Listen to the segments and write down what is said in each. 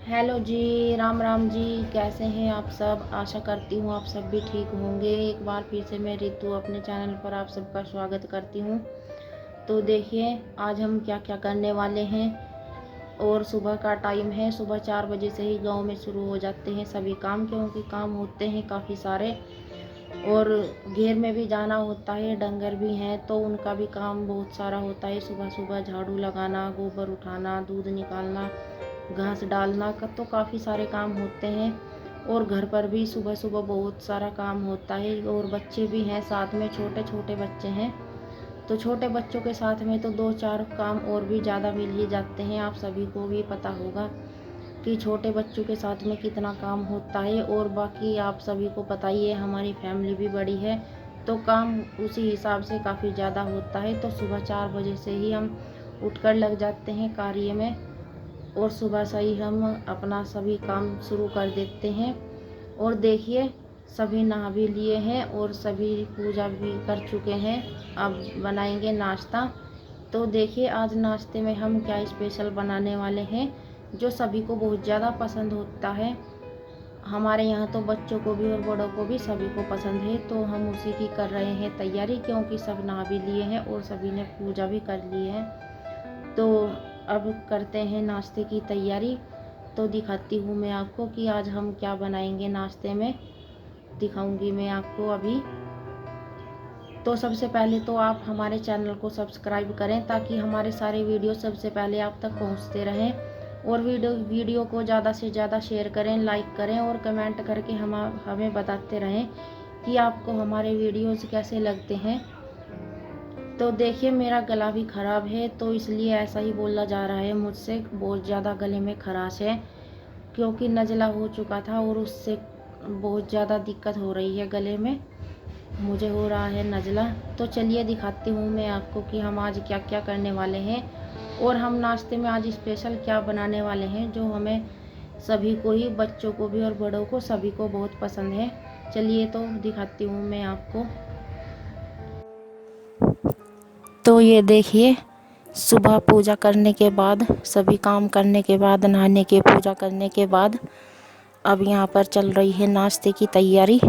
Hello जी, राम राम जी। कैसे हैं आप सब? आशा करती हूँ आप सब भी ठीक होंगे। एक बार फिर से मैं रितु अपने चैनल पर आप सबका स्वागत करती हूँ। तो देखिए आज हम क्या क्या करने वाले हैं। और सुबह का टाइम है, सुबह 4 बजे से ही गांव में शुरू हो जाते हैं सभी काम, क्योंकि काम होते हैं काफ़ी सारे। और घेर में भी जाना होता है, डंगर भी हैं तो उनका भी काम बहुत सारा होता है। सुबह सुबह झाड़ू लगाना, गोबर उठाना, दूध निकालना, घास डालना का तो काफ़ी सारे काम होते हैं। और घर पर भी सुबह सुबह बहुत सारा काम होता है। और बच्चे भी हैं साथ में, छोटे छोटे बच्चे हैं तो छोटे बच्चों के साथ में तो 2-4 काम और भी ज़्यादा मिल ही जाते हैं। आप सभी को भी पता होगा कि छोटे बच्चों के साथ में कितना काम होता है। और बाकी आप सभी को पता ही है, हमारी फैमिली भी बड़ी है तो काम उसी हिसाब से काफ़ी ज़्यादा होता है। तो सुबह 4 बजे से ही हम उठकर लग जाते हैं कार्य में। और सुबह से ही हम अपना सभी काम शुरू कर देते हैं। और देखिए सभी नहा भी लिए हैं और सभी पूजा भी कर चुके हैं। अब बनाएंगे नाश्ता। तो देखिए आज नाश्ते में हम क्या स्पेशल बनाने वाले हैं जो सभी को बहुत ज़्यादा पसंद होता है। हमारे यहाँ तो बच्चों को भी और बड़ों को भी सभी को पसंद है। तो हम उसी की कर रहे हैं तैयारी, क्योंकि सब नहा भी लिए हैं और सभी ने पूजा भी कर ली है। तो अब करते हैं नाश्ते की तैयारी। तो दिखाती हूँ मैं आपको कि आज हम क्या बनाएंगे नाश्ते में, दिखाऊंगी मैं आपको अभी। तो सबसे पहले तो आप हमारे चैनल को सब्सक्राइब करें ताकि हमारे सारे वीडियो सबसे पहले आप तक पहुंचते रहें। और वीडियो को ज़्यादा से ज़्यादा शेयर करें, लाइक करें और कमेंट करके हमें बताते रहें कि आपको हमारे वीडियोज़ कैसे लगते हैं। तो देखिए मेरा गला भी ख़राब है तो इसलिए ऐसा ही बोला जा रहा है मुझसे। बहुत ज़्यादा गले में खराश है क्योंकि नज़ला हो चुका था और उससे बहुत ज़्यादा दिक्कत हो रही है गले में, मुझे हो रहा है नज़ला। तो चलिए दिखाती हूँ मैं आपको कि हम आज क्या क्या करने वाले हैं और हम नाश्ते में आज स्पेशल क्या बनाने वाले हैं जो हमें सभी को ही, बच्चों को भी और बड़ों को सभी को बहुत पसंद है। चलिए तो दिखाती हूँ मैं आपको। तो ये देखिए सुबह पूजा करने के बाद, सभी काम करने के बाद, नहाने के पूजा करने के बाद अब यहाँ पर चल रही है नाश्ते की तैयारी।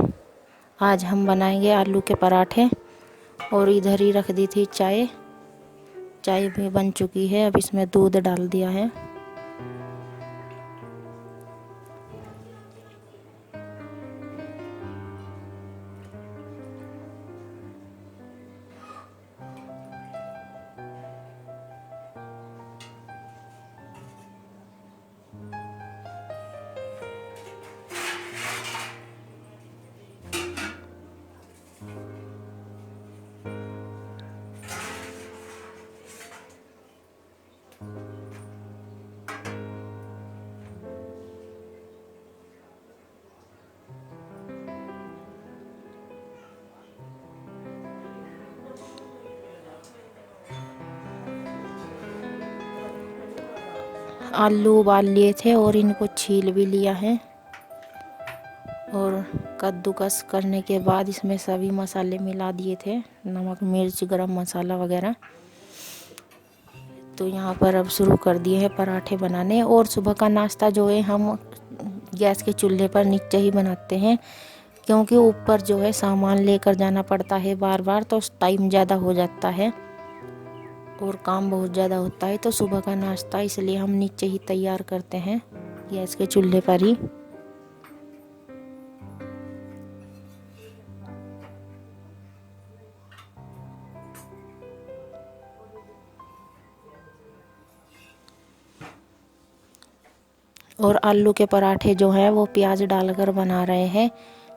आज हम बनाएंगे आलू के पराठे। और इधर ही रख दी थी चाय, चाय भी बन चुकी है। अब इसमें दूध डाल दिया है। आलू उबाल लिए थे और इनको छील भी लिया है। और कद्दूकस करने के बाद इसमें सभी मसाले मिला दिए थे, नमक, मिर्च, गरम मसाला वगैरह। तो यहाँ पर अब शुरू कर दिए हैं पराठे बनाने। और सुबह का नाश्ता जो है हम गैस के चूल्हे पर नीचे ही बनाते हैं, क्योंकि ऊपर जो है सामान लेकर जाना पड़ता है बार बार, तो टाइम ज़्यादा हो जाता है और काम बहुत ज़्यादा होता है। तो सुबह का नाश्ता इसलिए हम नीचे ही तैयार करते हैं, गैस के चूल्हे पर ही। और आलू के पराठे जो हैं वो प्याज डालकर बना रहे हैं,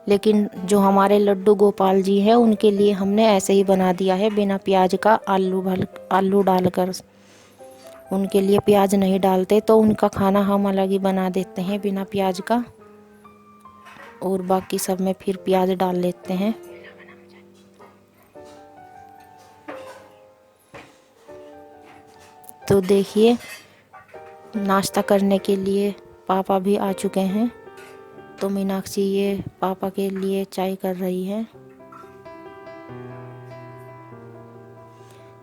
लेकिन जो हमारे लड्डू गोपाल जी हैं उनके लिए हमने ऐसे ही बना दिया है बिना प्याज का, आलू डालकर। उनके लिए प्याज नहीं डालते तो उनका खाना हम अलग ही बना देते हैं बिना प्याज का। और बाकी सब में फिर प्याज डाल लेते हैं। तो देखिए नाश्ता करने के लिए पापा भी आ चुके हैं। तो मीनाक्षी ये पापा के लिए चाय कर रही है।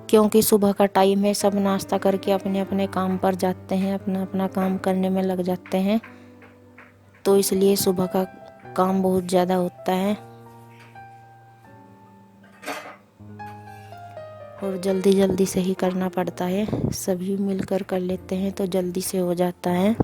क्योंकि सुबह का टाइम है, सब नाश्ता करके अपने अपने काम पर जाते हैं, अपना अपना काम करने में लग जाते हैं, तो इसलिए सुबह का काम बहुत ज़्यादा होता है और जल्दी जल्दी से ही करना पड़ता है। सभी मिलकर कर लेते हैं तो जल्दी से हो जाता है।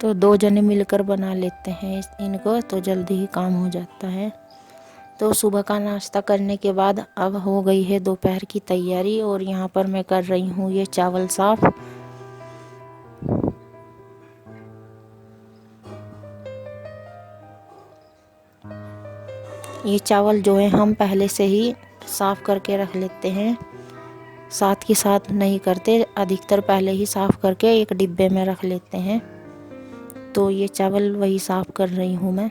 तो 2 जने मिलकर बना लेते हैं इनको, तो जल्दी ही काम हो जाता है। तो सुबह का नाश्ता करने के बाद अब हो गई है दोपहर की तैयारी और यहाँ पर मैं कर रही हूँ ये चावल साफ। ये चावल जो है हम पहले से ही साफ करके रख लेते हैं, साथ के साथ नहीं करते, अधिकतर पहले ही साफ करके एक डिब्बे में रख लेते हैं। तो ये चावल वही साफ कर रही हूँ मैं।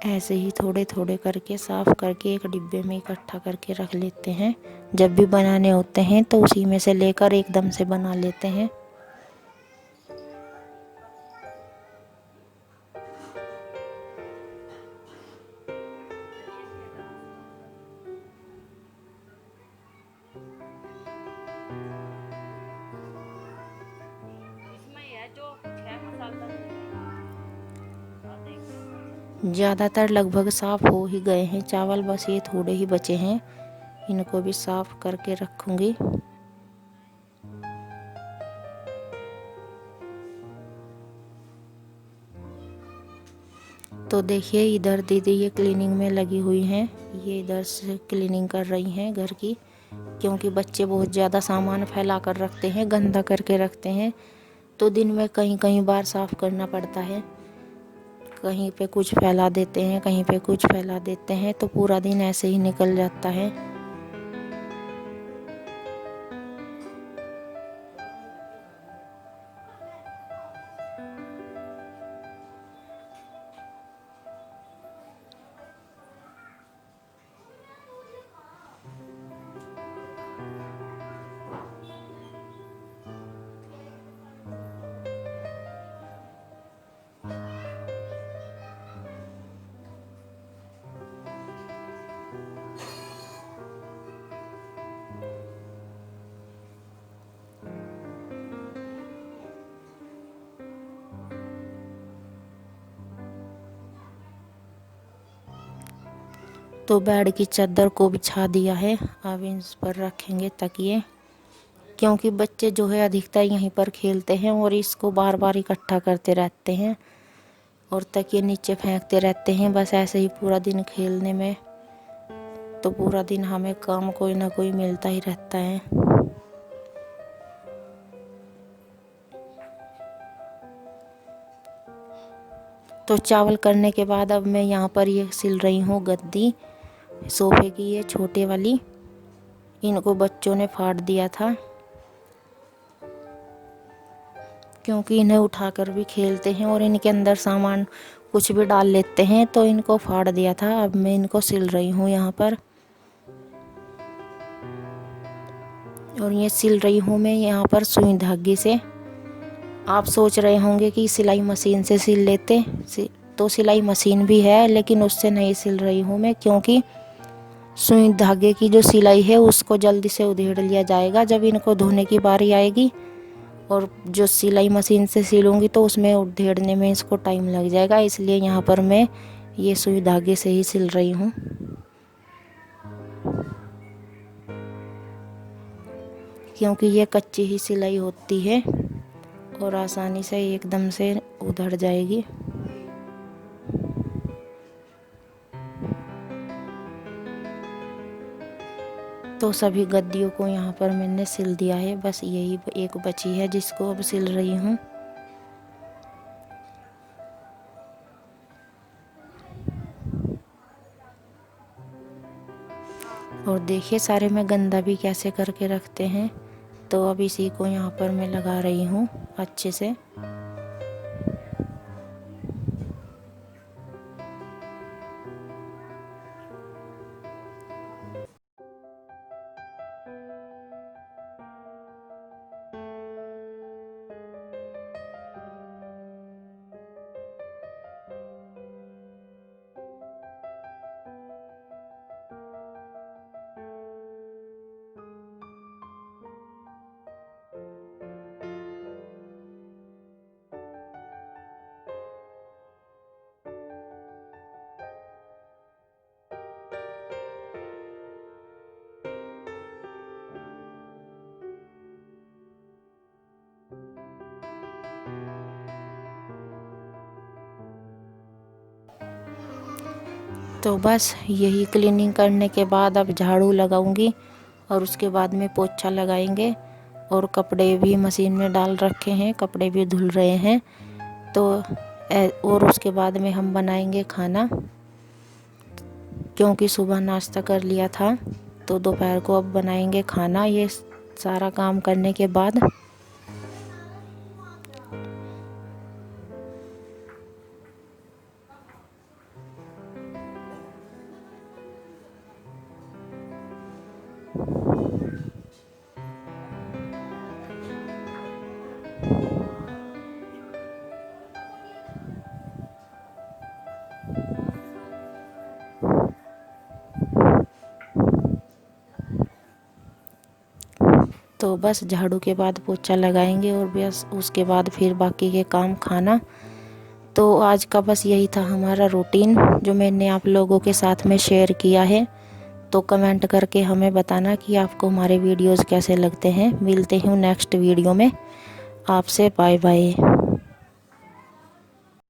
ऐसे ही थोड़े थोड़े करके साफ करके एक डिब्बे में इकट्ठा करके रख लेते हैं। जब भी बनाने होते हैं तो उसी में से लेकर एकदम से बना लेते हैं। ज़्यादातर लगभग साफ़ हो ही गए हैं चावल, बस ये थोड़े ही बचे हैं, इनको भी साफ़ करके रखूँगी। तो देखिए इधर दीदी ये क्लीनिंग में लगी हुई हैं, ये इधर से क्लीनिंग कर रही हैं घर की, क्योंकि बच्चे बहुत ज़्यादा सामान फैला कर रखते हैं, गंदा करके रखते हैं, तो दिन में कहीं कहीं बार साफ़ करना पड़ता है। कहीं पे कुछ फैला देते हैं, कहीं पे कुछ फैला देते हैं, तो पूरा दिन ऐसे ही निकल जाता है। तो बेड की चादर को बिछा दिया है, अब इस पर रखेंगे तकिए, क्योंकि बच्चे जो है अधिकतर यहीं पर खेलते हैं और इसको बार बार इकट्ठा करते रहते हैं और तकिए नीचे फेंकते रहते हैं, बस ऐसे ही पूरा दिन खेलने में। तो पूरा दिन हमें काम कोई ना कोई मिलता ही रहता है। तो चावल करने के बाद अब मैं यहाँ पर ये सिल रही हूँ गद्दी, सोफे की ये छोटे वाली, इनको बच्चों ने फाड़ दिया था, क्योंकि इन्हें उठाकर भी खेलते हैं और इनके अंदर सामान कुछ भी डाल लेते हैं, तो इनको फाड़ दिया था। अब मैं इनको सिल रही हूँ यहाँ पर, और ये सिल रही हूँ मैं यहाँ पर सुई धागे से। आप सोच रहे होंगे कि सिलाई मशीन से सिल लेते, तो सिलाई मशीन भी है, लेकिन उससे नहीं सिल रही हूँ मैं, क्योंकि सुई धागे की जो सिलाई है उसको जल्दी से उधेड़ लिया जाएगा जब इनको धोने की बारी आएगी, और जो सिलाई मशीन से सिलूँगी तो उसमें उधेड़ने में इसको टाइम लग जाएगा, इसलिए यहाँ पर मैं ये सुई धागे से ही सिल रही हूँ। क्योंकि ये कच्ची ही सिलाई होती है और आसानी से एकदम से उधड़ जाएगी। तो सभी गद्दियों को यहाँ पर मैंने सिल दिया है, बस यही एक बची है जिसको अब सिल रही हूँ। और देखिए सारे में गंदा भी कैसे करके रखते हैं। तो अब इसी को यहाँ पर मैं लगा रही हूँ अच्छे से। तो बस यही क्लीनिंग करने के बाद अब झाड़ू लगाऊंगी और उसके बाद में पोछा लगाएंगे। और कपड़े भी मशीन में डाल रखे हैं, कपड़े भी धुल रहे हैं। तो और उसके बाद में हम बनाएंगे खाना, क्योंकि सुबह नाश्ता कर लिया था। तो दोपहर को अब बनाएंगे खाना, ये सारा काम करने के बाद। तो बस झाड़ू के बाद पोछा लगाएंगे और बस उसके बाद फिर बाकी के काम खाना। तो आज का बस यही था हमारा रूटीन जो मैंने आप लोगों के साथ में शेयर किया है। तो कमेंट करके हमें बताना कि आपको हमारे वीडियोस कैसे लगते हैं। मिलते हैं नेक्स्ट वीडियो में। आपसे बाय बाय।